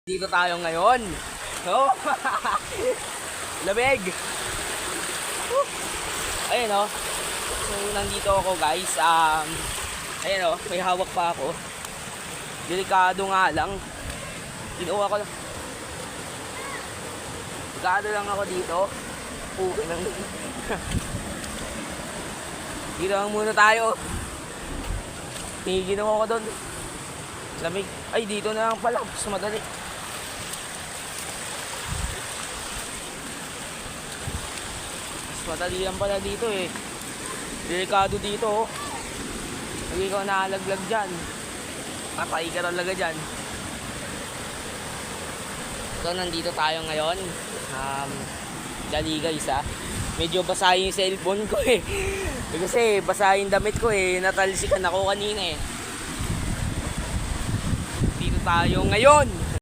Dito tayo ngayon. No? Lamig. Ayun oh. So nandito ako guys. Ayun oh, may hawak pa ako. Delikado nga lang. Kinuha ko lang. Delikado lang ako dito. Nang dito lang muna tayo. Tingin ako doon. Lamig. Ay, dito na lang pala. Mas madali. Mas madali lang pala dito eh. Delikado dito oh. Pag ikaw naalaglag dyan, patay ka talaga dyan. So, nandito tayo ngayon. Dali guys ha. Medyo basahin yung cellphone ko eh. Kasi basahin damit ko eh. Natalsikan ako kanina eh. Dito tayo ngayon.